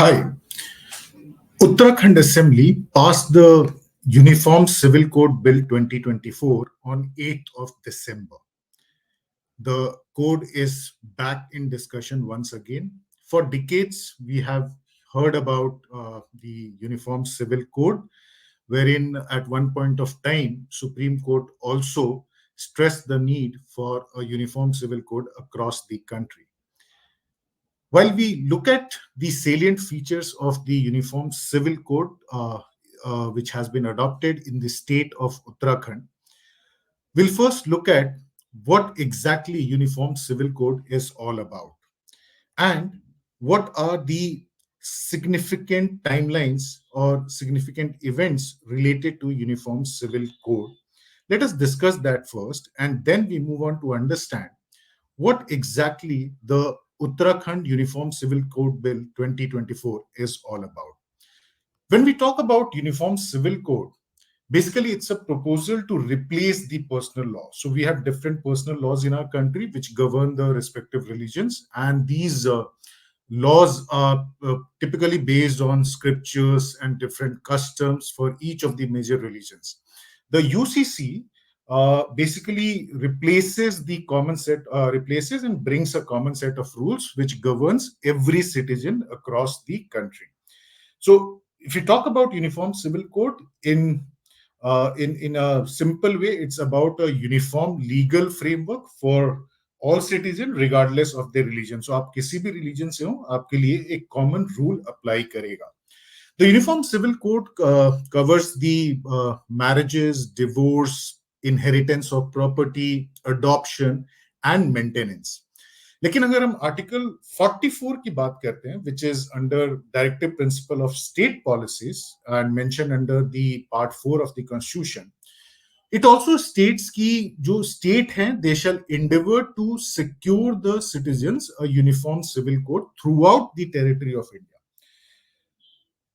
Hi. Uttarakhand Assembly passed the Uniform Civil Code Bill 2024 on 8th of December. The code is back in discussion once again. For decades, we have heard about the Uniform Civil Code, wherein at one point of time, Supreme Court also stressed the need for a uniform civil code across the country. While we look at the salient features of the Uniform Civil Code, which has been adopted in the state of Uttarakhand, we'll first look at what exactly Uniform Civil Code is all about and what are the significant timelines or significant events related to Uniform Civil Code. Let us discuss that first, and then we move on to understand what exactly the Uttarakhand Uniform Civil Code Bill 2024 is all about. When we talk about Uniform Civil Code, basically it's a proposal to replace the personal law. So we have different personal laws in our country which govern the respective religions, and these laws are typically based on scriptures and different customs for each of the major religions. The UCC basically replaces and brings a common set of rules which governs every citizen across the country. So if you talk about Uniform Civil Code in a simple way, it's about a uniform legal framework for all citizens regardless of their religion. So आप किसी भी religion से हो, आपके लिए एक common rule apply करेगा. The Uniform Civil Code covers the marriages, divorce, inheritance of property, adoption and maintenance. लेकिन अगर हम आर्टिकल 44 की बात करते हैं, which is under directive principle of state policies and mentioned under the part 4 of the constitution, it also states कि जो state हैं, they shall endeavor to secure the citizens a uniform civil code throughout the territory of India.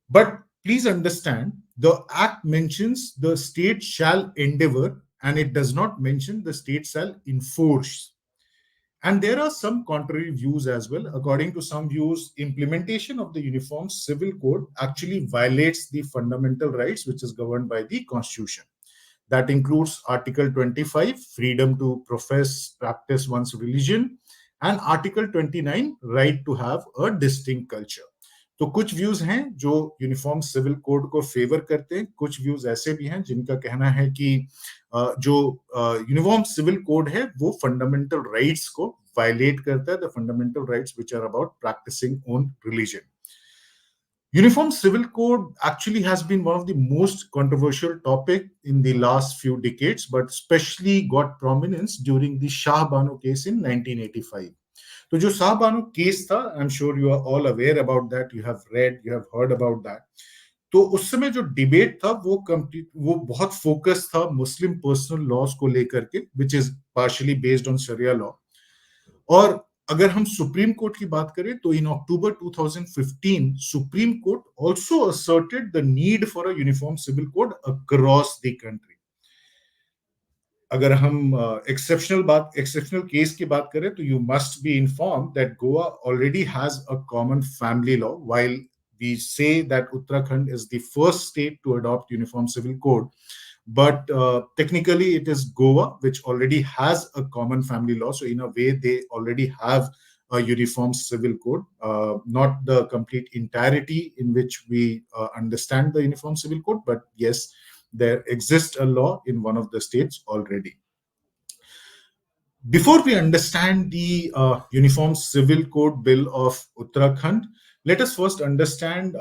But please understand, the act mentions the state shall endeavor and it does not mention the state shall enforce. And there are some contrary views as well. According to some views, implementation of the Uniform Civil Code actually violates the fundamental rights which is governed by the Constitution. That includes Article 25, freedom to practice one's religion, and Article 29, right to have a distinct culture. तो कुछ views हैं जो uniform civil code को favour करते हैं, कुछ views ऐसे भी हैं जिनका कहना है कि जो यूनिफॉर्म सिविल कोड है वो फंडामेंटल राइट्स को वायलेट करता है, the fundamental rights which are about practicing own religion. Uniform Civil Code actually has been one of the most controversial topic in the last few decades, but especially got prominence during the Shah Bano case in 1985. तो जो Shah Bano case था, I am sure you are all aware about that, you have read, you have heard about that. तो उस समय जो debate था वो बहुत फोकस था मुस्लिम पर्सनल लॉज को लेकर के, which is partially based on sharia law. और अगर हम सुप्रीम कोर्ट की बात करें तो in October 2015 supreme court also asserted the need for a uniform civil code across the country. अगर हम एक्सेप्शनल केस की बात करें तो you must be informed that Goa already has a common family law, while we say that Uttarakhand is the first state to adopt uniform civil code, but technically it is Goa which already has a common family law, so in a way they already have a uniform civil code, not the complete entirety in which we understand the uniform civil code, but yes, there exists a law in one of the states already. Before we understand the Uniform Civil Code Bill of Uttarakhand, let us first understand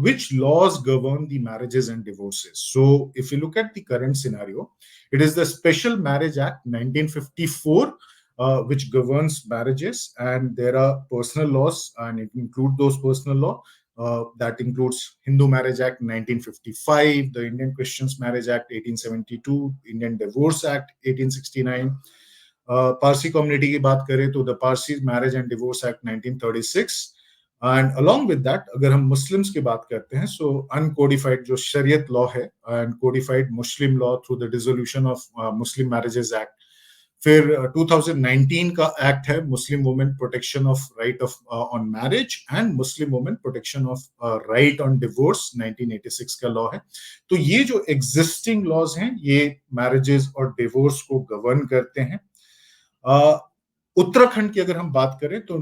which laws govern the marriages and divorces. So if you look at the current scenario, it is the Special Marriage Act 1954 which governs marriages, and there are personal laws, and it includes those personal law. That includes Hindu Marriage Act 1955, the Indian Christians Marriage Act 1872, Indian Divorce Act 1869. Parsi community की बात करें तो the Parsi Marriage and Divorce Act 1936. And along with that, अगर हम Muslims की बात करते हैं, so uncodified जो शरीयत law है and codified Muslim law through the dissolution of Muslim Marriages Act फिर 2019 का एक्ट है Muslim women protection of right of on marriage and Muslim women protection of right on divorce, 1986 का law है। तो ये जो एग्जिस्टिंग लॉज हैं ये मैरिजेस और डिवोर्स को गवर्न करते हैं। उत्तराखंड की अगर हम बात करें तो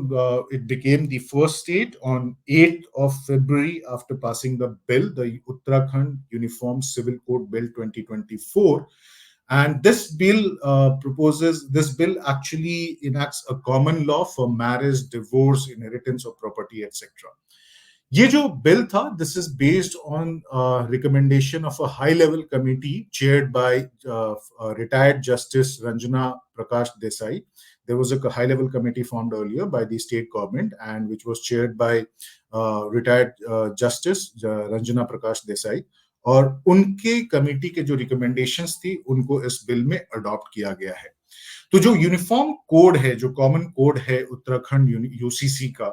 it became the first state on 8th of February after passing the bill, the Uttarakhand Uniform Civil Code Bill 2024. And this bill actually enacts a common law for marriage, divorce, inheritance of property, etc. ये जो bill था, this is based on recommendation of a high level committee chaired by retired Justice Ranjana Prakash Desai. There was a high level committee formed earlier by the state government and which was chaired by retired Justice Ranjana Prakash Desai. और उनके committee के जो recommendations थी उनको इस bill में adopt किया गया है। तो जो यूनिफॉर्म कोड है, जो कॉमन कोड है उत्तराखंड यूसीसी का,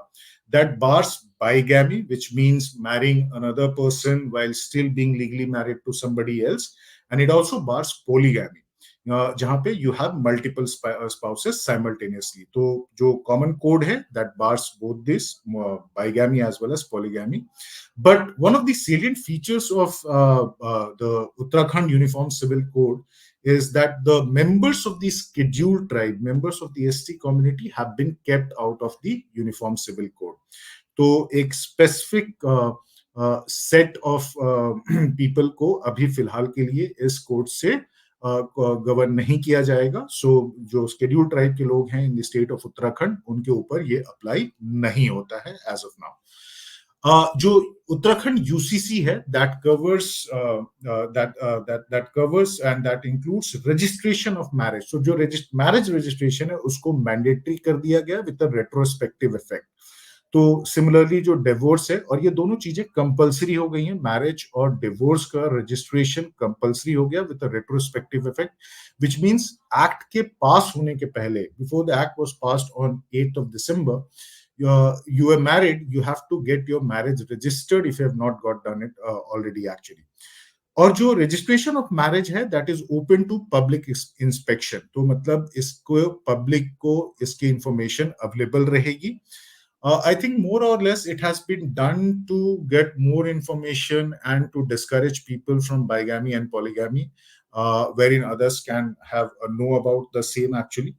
that bars bigamy, which means marrying another person while still being legally married to somebody else, and it also bars polygamy, जहां पे you have multiple spouses simultaneously. तो जो common code है that bars both this bigamy as well as polygamy. But one of the salient features of the Uttarakhand Uniform Civil Code is that the members of the scheduled tribe, members of the ST community have been kept out of the Uniform Civil Code. तो एक specific set of people को अभी फिलहाल के लिए इस code से govern नहीं किया जाएगा। सो जो शेड्यूल्ड ट्राइब के लोग हैं in the state of Uttarakhand, उनके ऊपर ये अप्लाई नहीं होता है एज ऑफ नाउ। जो उत्तराखंड यूसीसी है that covers and that includes registration of marriage. So जो marriage registration है उसको मैंडेटरी कर दिया गया विद अ रेट्रोस्पेक्टिव इफेक्ट। तो सिमिलरली जो डिवोर्स है, और ये दोनों चीजें कंपलसरी हो गई हैं, मैरिज और डिवोर्स का रजिस्ट्रेशन कंपलसरी हो गया with a retrospective effect, which means act के पास होने के पहले, before the act was passed on 8th of December, you are married, you have to get your marriage registered if you have not got done it already actually. और जो registration of marriage है that is open to public inspection. तो मतलब इसको public को इसकी information available रहेगी। I think more or less it has been done to get more information and to discourage people from bigamy and polygamy, wherein others can have a know about the same actually.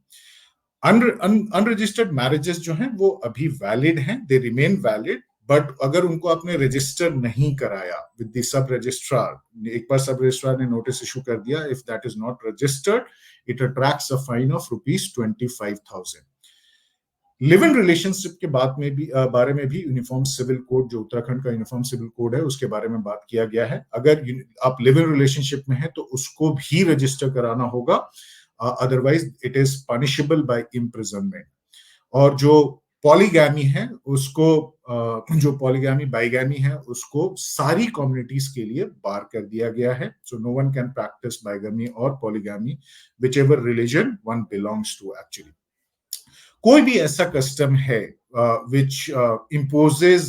Unregistered marriages जो हैं वो अभी valid हैं, they remain valid, but अगर उनको आपने register नहीं कराया विद द सब रजिस्ट्रार, एक बार सब रजिस्ट्रार ने नोटिस इशू कर दिया, if that is not registered it attracts a fine of ₹25,000। Live in relationship के बारे में भी यूनिफॉर्म सिविल कोड, जो उत्तराखंड का यूनिफॉर्म सिविल कोड है, उसके बारे में बात किया गया है। अगर आप लिव इन रिलेशनशिप में हैं तो उसको भी रजिस्टर कराना होगा, otherwise it is punishable by imprisonment. और जो पॉलीगैमी है उसको जो पॉलीगैमी बाइगैमी है उसको सारी कम्युनिटीज के लिए बार कर दिया गया है। So no one can practise bigamy और polygamy whichever religion one belongs to actually. कोई भी ऐसा कस्टम है which imposes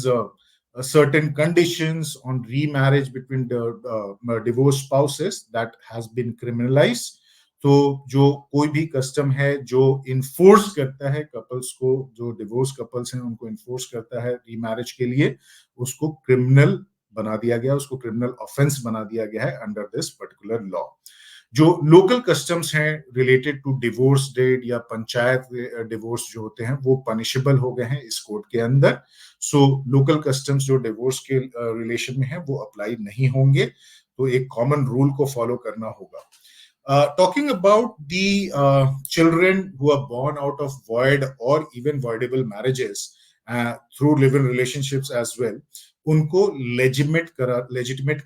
certain conditions on remarriage between the divorced spouses that has been criminalized. तो जो कोई भी कस्टम है जो इन्फोर्स करता है कपल्स को, जो डिवोर्स कपल्स हैं उनको इन्फोर्स करता है रीमैरिज के लिए, उसको क्रिमिनल बना दिया गया, उसको क्रिमिनल ऑफेंस बना दिया गया है अंडर दिस पर्टिकुलर लॉ। जो लोकल कस्टम्स हैं रिलेटेड टू डिवोर्स डेट या पंचायत डिवोर्स जो होते हैं वो पनिशेबल हो गए हैं इस कोड के अंदर। सो लोकल कस्टम्स जो डिवोर्स के रिलेशन में है वो अप्लाई नहीं होंगे, तो एक कॉमन रूल को फॉलो करना होगा। Talking about the children who are born out of void or even voidable marriages through live-in relationships as well, उनको legitimate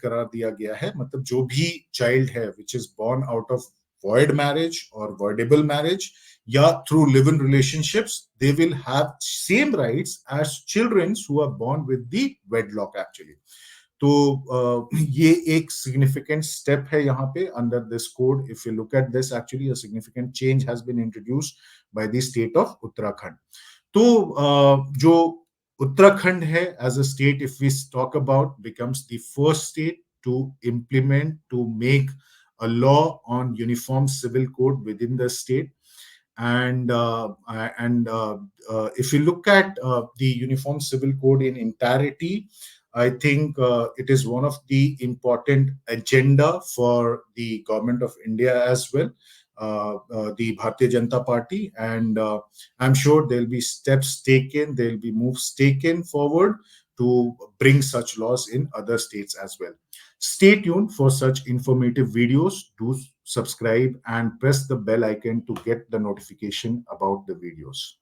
करार दिया गया है। मतलब जो भी child है which is born out of void marriage or voidable marriage या through live-in relationships, they will have same rights as children who are born with the wedlock actually. तो ये एक सिग्निफिकेंट स्टेप है यहाँ पे under this code. If you look at this, actually a significant change has been introduced by the state of Uttarakhand. तो जो उत्तराखंड है as a state, if we talk about, becomes the first state to implement, to make a law on uniform civil code within the state. And if you look at the Uniform Civil Code in entirety, I think it is one of the important agenda for the government of India as well, the Bharatiya Janata Party, and I'm sure there'll be steps taken, there'll be moves taken forward to bring such laws in other states as well. Stay tuned for such informative videos. Do subscribe and press the bell icon to get the notification about the videos.